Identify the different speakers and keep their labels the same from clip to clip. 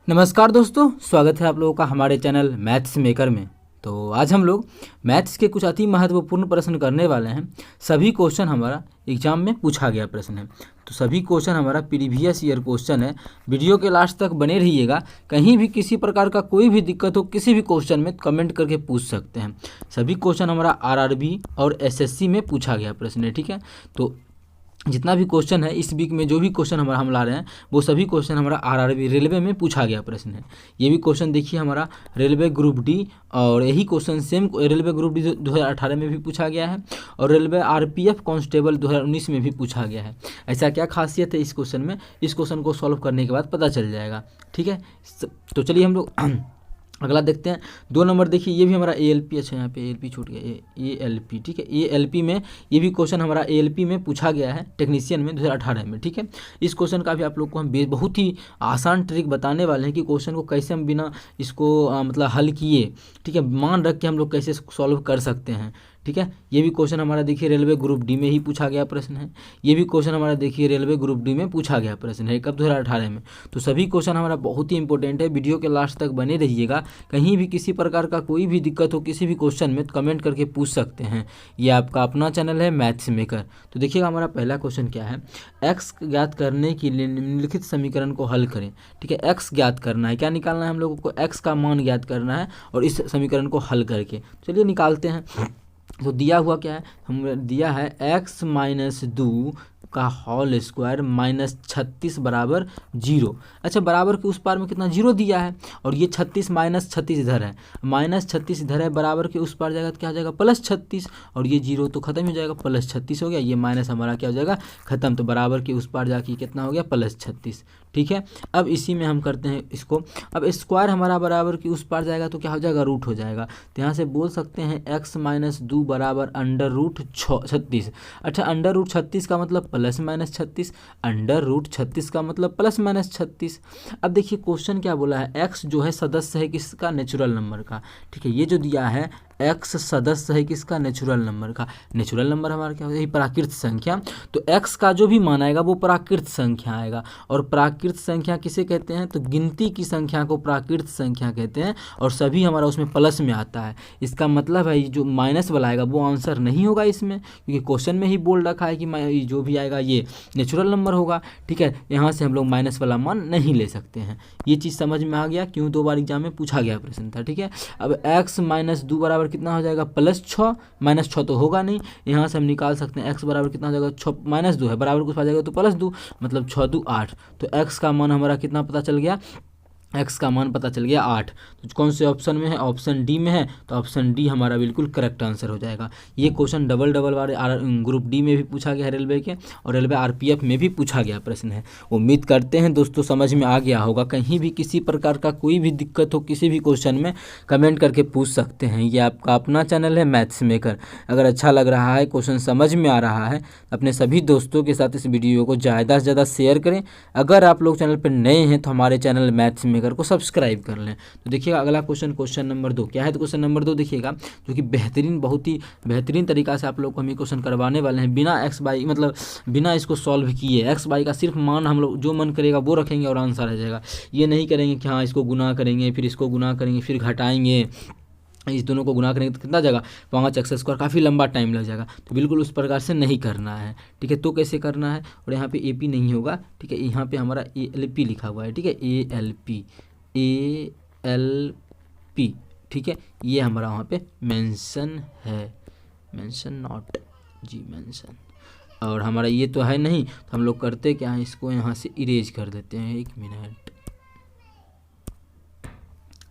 Speaker 1: नमस्कार दोस्तों, स्वागत है आप लोगों का हमारे चैनल मैथ्स मेकर में। तो आज हम लोग मैथ्स के कुछ अति महत्वपूर्ण प्रश्न करने वाले हैं। सभी क्वेश्चन हमारा एग्जाम में पूछा गया प्रश्न है, तो सभी क्वेश्चन हमारा प्रीवियस ईयर क्वेश्चन है। वीडियो के लास्ट तक बने रहिएगा। कहीं भी किसी प्रकार का कोई भी दिक्कत हो किसी भी क्वेश्चन में कमेंट करके पूछ सकते हैं। सभी क्वेश्चन हमारा आरआरबी और एसएससी में पूछा गया प्रश्न है, ठीक है। तो जितना भी क्वेश्चन है इस वीक में, जो भी क्वेश्चन हमारा हम ला रहे हैं वो सभी क्वेश्चन हमारा आरआरबी रेलवे में पूछा गया प्रश्न है। ये भी क्वेश्चन देखिए हमारा रेलवे ग्रुप डी, और यही question same railway group D 2018 में भी पूछा गया है और रेलवे आरपीएफ कांस्टेबल 2019 में भी पूछा गया है। ऐसा क्या खासियत है इस क्वेश्चन में, इस क्वेश्चन को सॉल्व करने के बाद पता चल जाएगा, ठीक है। तो चलिए हम लोग अगला देखते हैं। 2 नंबर देखिए, ये भी हमारा एएलपी, अच्छा यहाँ पे एएलपी छूट गया, एएलपी, ठीक है। एएलपी में ये भी क्वेश्चन हमारा एएलपी में पूछा गया है टेक्नीशियन में 2018 में, ठीक है। इस क्वेश्चन का भी आप लोग को हम बहुत ही आसान ट्रिक बताने वाले हैं कि क्वेश्चन को कैसे हम बिना इसको मतलब हल किए, ठीक है, मान रख के हम लोग कैसे सॉल्व कर सकते हैं, ठीक है। ये भी क्वेश्चन हमारा देखिए रेलवे ग्रुप डी में ही पूछा गया प्रश्न है। ये भी क्वेश्चन हमारा देखिए रेलवे ग्रुप डी में पूछा गया प्रश्न है, कब 2018 में। तो सभी क्वेश्चन हमारा बहुत ही इंपॉर्टेंट है, वीडियो के लास्ट तक बने रहिएगा। कहीं भी किसी प्रकार का कोई भी दिक्कत हो किसी भी क्वेश्चन में तो कमेंट करके पूछ सकते हैं। ये आपका अपना चैनल है मैथ्स मेकर। तो देखिएगा हमारा पहला क्वेश्चन क्या है, एक्स ज्ञात करने के लिए निम्नलिखित समीकरण को हल करें, ठीक है। एक्स ज्ञात करना है, क्या निकालना है हम लोगों को, एक्स का मान ज्ञात करना है और इस समीकरण को हल करके चलिए निकालते हैं। तो दिया हुआ क्या है, हम दिया है x माइनस 2 का होल स्क्वायर माइनस 36 बराबर 0। अच्छा, बराबर के उस पार में कितना 0 दिया है और ये 36 माइनस 36 इधर है, माइनस 36 इधर है, बराबर के उस पार जाएगा तो क्या हो जाएगा प्लस 36, और ये 0 तो खत्म हो जाएगा, प्लस 36 हो गया, ये माइनस हमारा क्या हो जाएगा खत्म। तो बराबर के उस पार जाके कितना हो गया प्लस 36, ठीक है। अब इसी में हम करते हैं इसको, अब स्क्वायर हमारा बराबर की उस पार जाएगा तो क्या हो जाएगा रूट हो जाएगा। तो यहाँ से बोल सकते हैं x माइनस 2 बराबर अंडर रूट 36। अच्छा, अंडर रूट 36 का मतलब प्लस माइनस 36, अंडर रूट 36 का मतलब प्लस माइनस 36। अब देखिए क्वेश्चन क्या बोला है, x जो है सदस्य है किसका, नेचुरल नंबर का, ठीक है। ये जो दिया है x सदस्य है किसका, नेचुरल नंबर का। नेचुरल नंबर हमारा क्या होता है, प्राकृत संख्या। तो x का जो भी मान आएगा वो प्राकृत संख्या आएगा, और प्राकृत संख्या किसे कहते हैं, तो गिनती की संख्या को प्राकृत संख्या कहते हैं, और सभी हमारा उसमें प्लस में आता है। इसका मतलब है जो माइनस वाला आएगा वो आंसर नहीं होगा इसमें, क्योंकि क्वेश्चन में ही बोल रखा है कि जो भी आएगा ये नेचुरल नंबर होगा, ठीक है। यहाँ से हम लोग माइनस वाला मान नहीं ले सकते हैं। ये चीज़ समझ में आ गया, क्यों 2 बार एग्जाम में पूछा गया प्रश्न था, ठीक है। अब x माइनस 2 बराबर कितना हो जाएगा प्लस 6, माइनस 6 तो होगा नहीं, यहाँ से हम निकाल सकते हैं x बराबर कितना हो जाएगा 6 माइनस 2 है, बराबर कुछ आ जाएगा तो प्लस 2, मतलब 6 2 8। तो x का मान हमारा कितना पता चल गया, x का मान पता चल गया 8। तो कौन से ऑप्शन में है, ऑप्शन डी में है, तो ऑप्शन डी हमारा बिल्कुल करेक्ट आंसर हो जाएगा। ये क्वेश्चन डबल वाले ग्रुप डी में भी पूछा गया है रेलवे के, और रेलवे आरपीएफ में भी पूछा गया प्रश्न है। उम्मीद करते हैं दोस्तों समझ में आ गया होगा। कहीं भी किसी प्रकार का कोई भी दिक्कत हो किसी भी क्वेश्चन में कमेंट करके पूछ सकते हैं। ये आपका अपना चैनल है मैथ्स मेकर। अगर अच्छा लग रहा है, क्वेश्चन समझ में आ रहा है, अपने सभी दोस्तों के साथ इस वीडियो को ज़्यादा से ज़्यादा शेयर करें। अगर आप लोग चैनल पर नए हैं तो हमारे चैनल मैथ्स मेकर को सब्सक्राइब कर लें। तो देखिएगा अगला क्वेश्चन नंबर 2 क्या है, तो क्वेश्चन नंबर 2 देखिएगा, जो कि बेहतरीन, बहुत ही बेहतरीन तरीका से आप लोग को हम ये क्वेश्चन करवाने वाले हैं, बिना एक्स बाई मतलब बिना इसको सॉल्व किए। एक्स बाई का सिर्फ मान हम लोग जो मन करेगा वो रखेंगे और आंसर आ जाएगा। ये नहीं करेंगे कि हाँ इसको गुना करेंगे फिर इसको गुना करेंगे फिर घटाएंगे, इस दोनों को गुना करेंगे तो कितना जाएगा 5x स्क्वायर, काफ़ी लंबा टाइम लग जाएगा। तो बिल्कुल उस प्रकार से नहीं करना है, ठीक है। तो कैसे करना है, और यहाँ पे AP नहीं होगा, ठीक है, यहाँ पे हमारा ALP लिखा हुआ है, ठीक है, ALP, ठीक है। ये हमारा वहाँ पे मेंशन है, मेंशन नॉट जी मेंशन, और हमारा ये तो है नहीं, तो हम लोग करते क्या है, इसको यहाँ से इरेज कर देते हैं, 1 मिनट,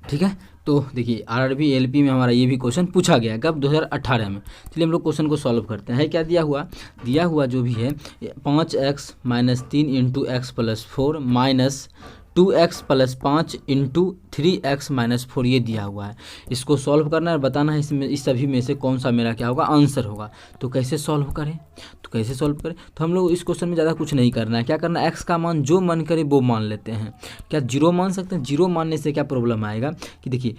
Speaker 1: ठीक है। तो देखिए आरआरबी एलपी में हमारा ये भी क्वेश्चन पूछा गया है, कब 2018 में। चलिए हम लोग क्वेश्चन को सॉल्व करते हैं। क्या दिया हुआ जो भी है 5x minus 3 into x plus 4 minus 2x plus 5 into 3x-4 ये दिया हुआ है। इसको सॉल्व करना है और बताना है इसमें इस सभी में से कौन सा मेरा क्या होगा आंसर होगा। तो कैसे सॉल्व करें, तो हम लोग इस क्वेश्चन में ज़्यादा कुछ नहीं करना है। क्या करना है, एक्स का मान जो मन करे वो मान लेते हैं। क्या जीरो मान सकते हैं? जीरो मानने से क्या प्रॉब्लम आएगा कि देखिए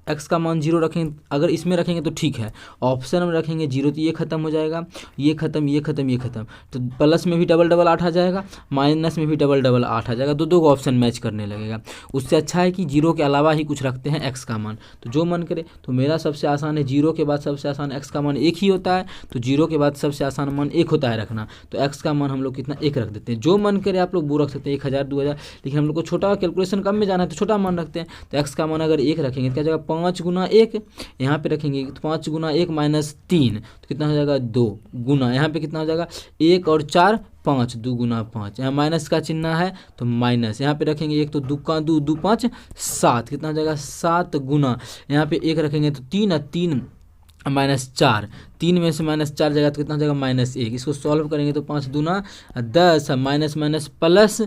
Speaker 1: एक्स का मान जीरो रखेंगे, अगर इसमें रखेंगे तो ठीक है, ऑप्शन में रखेंगे जीरो तो ये खत्म हो जाएगा, ये खत्म, ये खत्म, ये खत्म। तो प्लस में भी डबल डबल 8 आ जाएगा, माइनस में भी डबल डबल 8 आ जाएगा, दो को ऑप्शन मैच करने लगेगा। उससे अच्छा है कि जीरो के अलावा ही कुछ रखते हैं एक्स का मान, तो जो मन करे। तो मेरा सबसे आसान है, जीरो के बाद सबसे आसान एक्स का मान एक ही होता है, तो जीरो के बाद सबसे आसान मान एक होता है रखना। तो एक्स का मान हम लोग कितना एक रख देते हैं। जो मन करे आप लोग वो रख सकते हैं, 1000 2000, लेकिन हम लोग को छोटा कैलकुलेशन कम में जाना है तो छोटा मान रखते हैं। तो एक्स का मान अगर एक रखेंगे तो क्या जाएगा 5 गुना 1, यहाँ पे रखेंगे तो 5 गुना 1 माइनस 3 तो कितना हो जाएगा 2 गुना, यहाँ पे कितना हो जाएगा 1 और 4 5, 2 गुना 5, यहाँ माइनस का चिन्ह है तो माइनस, यहाँ पे रखेंगे 1 तो 2 का 2, 2 5 7, कितना हो जाएगा 7 गुना, यहाँ पे 1 रखेंगे तो 3 और 3 -4, 3 में से -4 जाएगा तो कितना हो जाएगा -1। इसको सॉल्व करेंगे तो 5 दूना 10, माइनस माइनस प्लस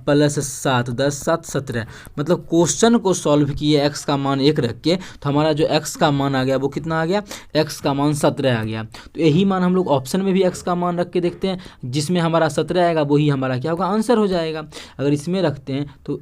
Speaker 1: प्लस 7, 10 7 17। मतलब क्वेश्चन को सॉल्व किए एक्स का मान एक रख के, तो हमारा जो एक्स का मान आ गया वो कितना आ गया, एक्स का मान 17 आ गया। तो यही मान हम लोग ऑप्शन में भी एक्स का मान रख के देखते हैं, जिसमें हमारा 17 आएगा वही हमारा क्या होगा आंसर हो जाएगा। अगर इसमें रखते हैं तो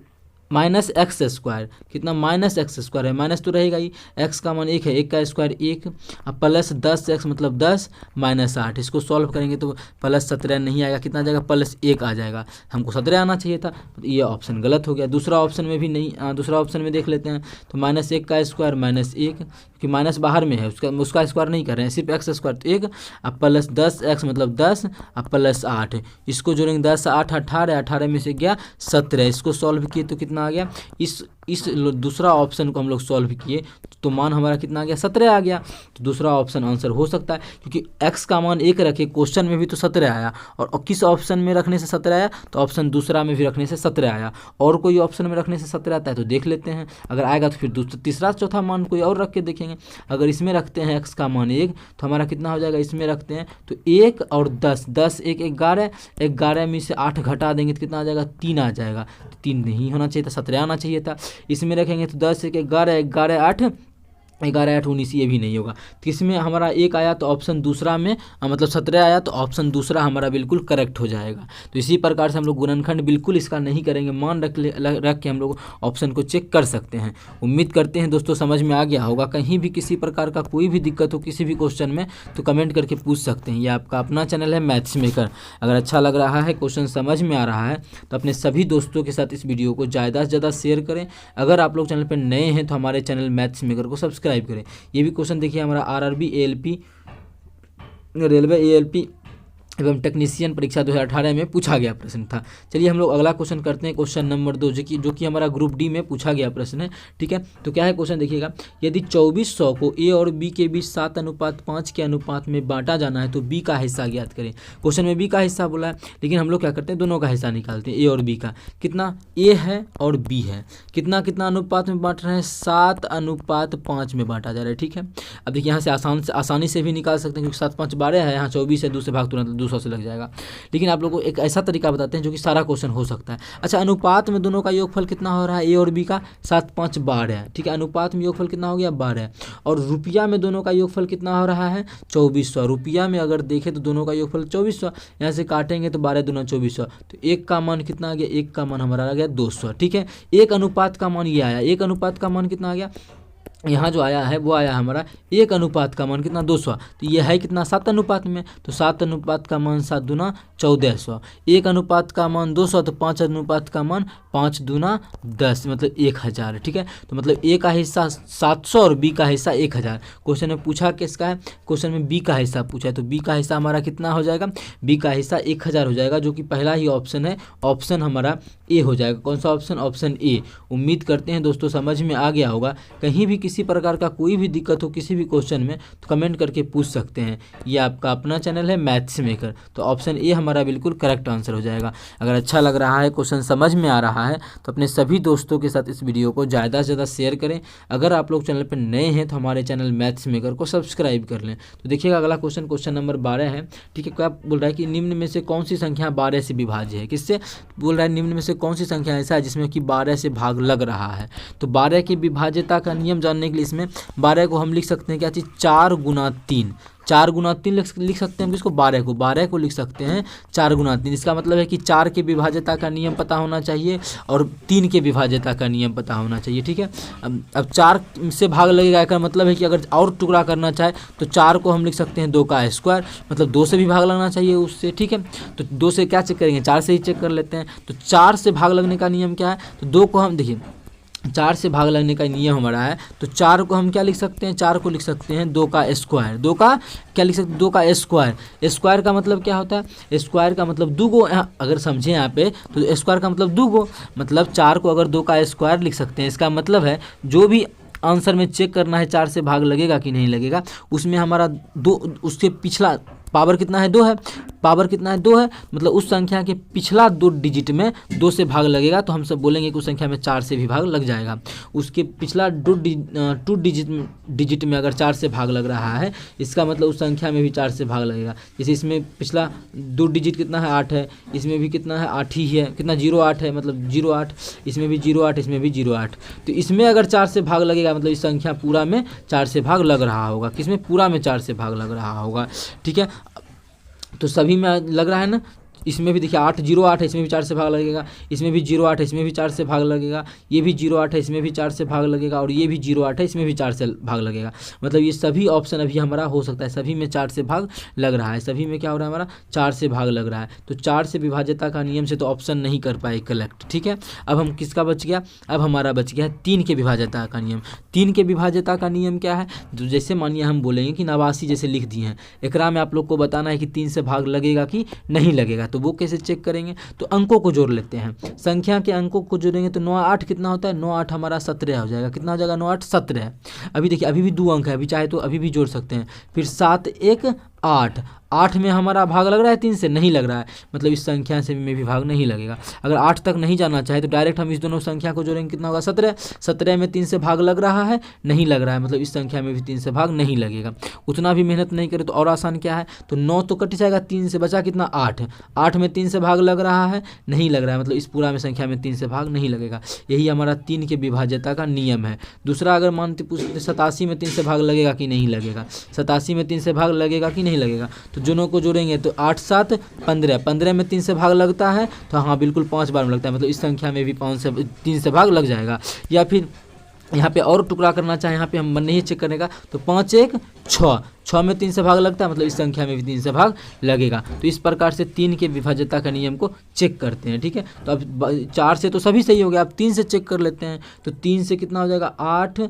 Speaker 1: -x², कितना -x² है, माइनस तो रहेगा ही, x का मान 1 है, 1 का स्क्वायर 1, अब प्लस 10x मतलब 10 -8। इसको सॉल्व करेंगे तो प्लस 17 नहीं आएगा, कितना आ जाएगा +1 आ जाएगा। हमको 17 आना चाहिए था, तो ये ऑप्शन गलत हो गया। दूसरा ऑप्शन में भी नहीं, दूसरा ऑप्शन में देख लेते हैं। तो -1 का स्क्वायर -1, क्योंकि माइनस बाहर में है, उसका स्क्वायर नहीं कर रहे हैं, सिर्फ x² तो 1, अब प्लस 10x मतलब 10, अब प्लस 8, इसको जोड़ेंगे 10 8 18, 18 में से गया 17। इसको सॉल्व किए तो कितना आ गया, इस दूसरा ऑप्शन को हम लोग सॉल्व किए तो मान हमारा कितना आ गया 17 आ गया। तो दूसरा ऑप्शन आंसर हो सकता है, क्योंकि x का मान 1 रखे, क्वेश्चन में भी तो 17 आया, और किस ऑप्शन में रखने से 17 आया, तो ऑप्शन दूसरा में भी रखने से 17 आया। और कोई ऑप्शन में रखने से 17 आता है तो देख लेते हैं, अगर आएगा तो फिर तीसरा चौथा मान कोई और रख के देखेंगे। अगर इसमें रखते हैं x का मान 1 तो हमारा कितना हो जाएगा, इसमें रखते हैं तो 1 और 10, 10 1 11, 11 में से 8 घटा देंगे तो कितना आ जाएगा 3 आ जाएगा। 3 नहीं होना चाहिए था, 17 आना चाहिए था। इसमें रखेंगे तो 10 1 11, 11 8, 11 8 19, ये भी नहीं होगा। तो इसमें हमारा 1 आया तो ऑप्शन दूसरा में मतलब 17 आया तो ऑप्शन दूसरा हमारा बिल्कुल करेक्ट हो जाएगा। तो इसी प्रकार से हम लोग गुणनखंड बिल्कुल इसका नहीं करेंगे, मान रख के हम लोग ऑप्शन को चेक कर सकते हैं। उम्मीद करते हैं दोस्तों समझ में आ गया होगा। कहीं भी किसी प्रकार का कोई भी दिक्कत हो किसी भी क्वेश्चन में तो कमेंट करके पूछ सकते हैं। ये आपका अपना चैनल है मैथ्स मेकर। अगर अच्छा लग रहा है, क्वेश्चन समझ में आ रहा है तो अपने सभी दोस्तों के साथ इस वीडियो को ज़्यादा से ज़्यादा शेयर करें। अगर आप लोग चैनल पर नए हैं तो हमारे चैनल मैथ्स मेकर को सब्सक्राइब करें। ये भी क्वेश्चन देखिए हमारा आरआरबी एएलपी रेलवे एएलपी एवं टेक्नीशियन परीक्षा 2018 में पूछा गया प्रश्न था। चलिए हम लोग अगला क्वेश्चन करते हैं, क्वेश्चन नंबर 2 जो कि हमारा ग्रुप डी में पूछा गया प्रश्न है। ठीक है, तो क्या है क्वेश्चन देखिएगा, यदि 2400 को ए और बी के बीच 7:5 के अनुपात में बांटा जाना है तो बी का हिस्सा ज्ञात करें। क्वेश्चन में बी का हिस्सा बोला है, लेकिन हम लोग क्या करते हैं दोनों का हिस्सा निकालते हैं, ए और बी का। कितना ए है और बी है, कितना कितना अनुपात में बांट रहे हैं, 7:5 में बांटा जा रहा है। ठीक है, अब देखिए यहाँ से आसानी से भी निकाल सकते हैं, क्योंकि 7 5 12 है, यहाँ 24 है, 2 से भाग तुरंत 200 से लग जाएगा। लेकिन आप लोगों को एक ऐसा तरीका बताते हैं जो कि सारा क्वेश्चन हो सकता है। अच्छा, अनुपात में दोनों का योगफल कितना हो रहा है, ए और बी का 7 5 12। ठीक है, अनुपात में योगफल कितना हो गया 12, और रुपया में दोनों का योगफल कितना हो रहा है 2400। रुपया में अगर देखें तो दोनों का योगफल 2400, यहाँ से काटेंगे तो 12 दूना 2400, तो एक का मान कितना आ गया, एक का मान हमारा आ गया 200। ठीक है, एक अनुपात का मान ये आया, एक अनुपात का मान कितना आ गया, यहाँ जो आया है वो आया हमारा एक अनुपात का मान कितना 200। तो ये है कितना 7 अनुपात में, तो 7 अनुपात का मान 7 दूना 1400, एक अनुपात का मान 200, तो 5 अनुपात का मान 5 दूना 10 मतलब 1000। ठीक है, तो मतलब ए का हिस्सा 700 और बी का हिस्सा 1000। क्वेश्चन में पूछा किसका है, क्वेश्चन में बी का हिस्सा पूछा है, तो बी का हिस्सा हमारा कितना हो जाएगा, बी का हिस्सा 1000 हो जाएगा, जो कि पहला ही ऑप्शन है, ऑप्शन हमारा ए हो जाएगा। कौन सा ऑप्शन, ऑप्शन ए। उम्मीद करते हैं दोस्तों समझ में आ गया होगा। कहीं भी किसी प्रकार का कोई भी दिक्कत हो किसी भी क्वेश्चन में तो कमेंट करके पूछ सकते हैं। ये आपका अपना चैनल है मैथ्स मेकर, तो ऑप्शन ए हमारा बिल्कुल करेक्ट आंसर हो जाएगा। अगर अच्छा लग रहा है, क्वेश्चन समझ में आ रहा है तो अपने सभी दोस्तों के साथ इस वीडियो को ज़्यादा से ज़्यादा शेयर करें। अगर आप लोग चैनल पर नए हैं तो हमारे चैनल मैथ्स मेकर को सब्सक्राइब कर लें। तो देखिएगा अगला क्वेश्चन नंबर 12 है। ठीक है, क्या बोल रहा है कि निम्न में से कौन सी संख्या 12 से विभाज्य है? किससे बोल रहा है? निम्न में से कौन सी संख्या ऐसा है जिसमें कि 12 से भाग लग रहा है? तो 12 की विभाज्यता का नियम जानने के लिए इसमें 12 को हम लिख सकते हैं क्या चीज़? 4 गुना 3। 4 गुना 3 लिख सकते हैं हम किसको? 12 को लिख सकते हैं 4 गुना 3। इसका मतलब है कि 4 के विभाज्यता का नियम पता होना चाहिए और 3 के विभाज्यता का नियम पता होना चाहिए। ठीक है, अब 4 से भाग लगेगा का मतलब है कि अगर और टुकड़ा करना चाहे तो 4 को हम लिख सकते हैं 2 का स्क्वायर, मतलब 2 से भी भाग लगना चाहिए उससे। ठीक है, तो 2 से क्या चेक करेंगे? 4 से ही चेक कर लेते हैं। तो 4 से भाग लगने का नियम क्या है? तो 2 को हम देखिए 4 से भाग लगने का नियम हमारा है, तो 4 को हम क्या लिख सकते हैं? 4 को लिख सकते हैं 2 का स्क्वायर। 2 का क्या लिख सकते हैं? 2 का स्क्वायर। स्क्वायर का मतलब क्या होता है? स्क्वायर का मतलब दुगो। अगर समझें यहाँ पे तो स्क्वायर का मतलब दुगो, मतलब 4 को अगर 2 का स्क्वायर लिख सकते हैं। इसका मतलब है जो भी आंसर में चेक करना है 4 से भाग लगेगा कि नहीं लगेगा, उसमें हमारा 2 उसके पिछला पावर कितना है? 2 है। पावर कितना है? 2 है, मतलब उस संख्या के पिछला 2 डिजिट में 2 से भाग लगेगा तो हम सब बोलेंगे कि उस संख्या में 4 से भी भाग लग जाएगा। उसके पिछला 2 डिजिट में अगर 4 से भाग लग रहा है, इसका मतलब उस संख्या में भी 4 से भाग लगेगा। जैसे इसमें पिछला 2 डिजिट कितना है? 8 है। इसमें भी कितना है? 8 ही है। कितना? 08 है, मतलब 08। इसमें भी 08, इसमें भी 08। तो इसमें अगर 4 से भाग लगेगा मतलब इस संख्या पूरा में 4 से भाग लग रहा होगा। किसमें? पूरा में 4 से भाग लग रहा होगा। ठीक है, तो सभी में लग रहा है ना। इसमें भी देखिए 808 है, इसमें भी 4 से भाग लगेगा। इसमें भी 08 है, इसमें भी 4 से भाग लगेगा। ये भी 08 है, इसमें भी 4 से भाग लगेगा। और ये भी 08 है, इसमें भी 4 से भाग लगेगा। मतलब ये सभी ऑप्शन अभी हमारा हो सकता है, सभी में 4 से भाग लग रहा है। सभी में क्या हो रहा है? हमारा 4 से भाग लग रहा है। तो 4 से विभाज्यता का नियम से तो ऑप्शन नहीं कर पाए कलेक्ट। ठीक है, अब हम किसका बच गया? अब हमारा बच गया 3 के विभाज्यता का नियम। 3 के विभाज्यता का नियम क्या है? तो जैसे मानिए हम बोलेंगे कि 89 जैसे लिख दिए हैं, एकरा में आप लोग को बताना है कि 3 से भाग लगेगा कि नहीं लगेगा। तो वो कैसे चेक करेंगे? तो अंकों को जोड़ लेते हैं। संख्या के अंकों को जोड़ेंगे तो 9 8 कितना होता है? 9 8 हमारा 17 हो जाएगा। कितना हो जाएगा? 9 8 17। अभी देखिए अभी भी 2 अंक है, अभी चाहे तो अभी भी जोड़ सकते हैं। फिर 7 1 8। 8 में हमारा भाग लग रहा है? 3 से नहीं लग रहा है, मतलब इस संख्या से में भी भाग नहीं लगेगा। अगर 8 तक नहीं जाना चाहे तो डायरेक्ट हम इस दोनों संख्या को जोड़ेंगे, कितना होगा? 17। 17 में 3 से भाग लग रहा है? नहीं लग रहा है, मतलब इस संख्या में भी 3 से भाग नहीं लगेगा। उतना भी मेहनत नहीं करे तो और आसान क्या है? तो 9 तो कट जाएगा, 3 से बचा कितना? 8। 8 में 3 से भाग लग रहा है? नहीं लग रहा है, मतलब इस पूरा में संख्या में 3 से भाग नहीं लगेगा। यही हमारा 3 के विभाज्यता का नियम है। दूसरा अगर मानते पूछते 87 में 3 से भाग लगेगा कि नहीं लगेगा? 87 में 3 से भाग लगेगा कि नहीं लगेगा? तो दोनों को जोड़ेंगे तो 8 7 15। 15 में 3 से भाग लगता है तो हाँ बिल्कुल 5 बार में लगता है, मतलब इस संख्या में भी 3 से भाग लग जाएगा। या फिर यहाँ पे और टुकड़ा करना चाहे, यहाँ पे हम नहीं चेक करेगा तो 5 1 6। 6 में 3 से भाग लगता है, मतलब इस संख्या में भी 3 से भाग लगेगा। तो इस प्रकार से 3 के विभाज्यता का नियम को चेक करते हैं। ठीक है, तो अब 4 से तो सभी सही हो गया, अब 3 से चेक कर लेते हैं। तो 3 से कितना हो जाएगा? 8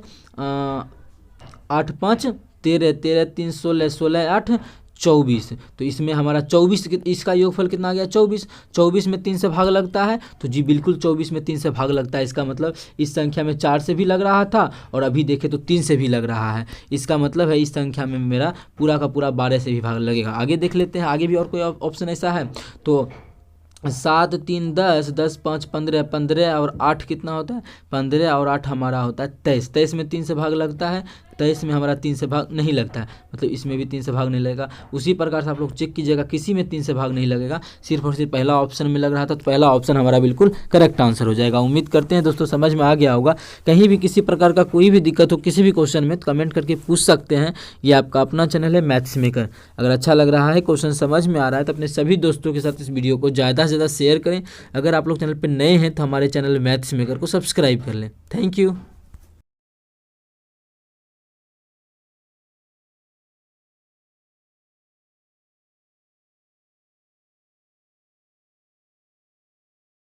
Speaker 1: 8 5 13 13 3 16 16 8 24। तो इसमें हमारा 24 इसका योगफल कितना आ गया? 24। 24 में 3 से भाग लगता है तो जी बिल्कुल 24 में 3 से भाग लगता है। इसका मतलब इस संख्या में 4 से भी लग रहा था और अभी देखें तो 3 से भी लग रहा है। इसका मतलब है इस संख्या में मेरा पूरा का पूरा 12 से भी भाग लगेगा। आगे देख लेते हैं, आगे भी और कोई ऑप्शन ऐसा है तो 7 3 10 10 5 15 15 और 8 कितना होता है? 15 और 8 हमारा होता है 23। 23 में 3 से भाग लगता है, 23 में हमारा 3 से भाग नहीं लगता है, मतलब इसमें भी 3 से भाग नहीं लगेगा। उसी प्रकार से आप लोग चेक कीजिएगा, किसी में 3 से भाग नहीं लगेगा, सिर्फ और सिर्फ पहला ऑप्शन में लग रहा था, तो पहला ऑप्शन हमारा बिल्कुल करेक्ट आंसर हो जाएगा। उम्मीद करते हैं दोस्तों समझ में आ गया होगा। कहीं भी किसी प्रकार का कोई भी दिक्कत हो किसी भी क्वेश्चन में तो कमेंट करके पूछ सकते हैं। ये आपका अपना चैनल है मैथ्स मेकर। अगर अच्छा लग रहा है, क्वेश्चन समझ में आ रहा है तो अपने सभी दोस्तों के साथ इस वीडियो को ज़्यादा से ज़्यादा शेयर करें। अगर आप लोग चैनल पर नए हैं तो हमारे चैनल मैथ्स मेकर को सब्सक्राइब कर लें। Thank you.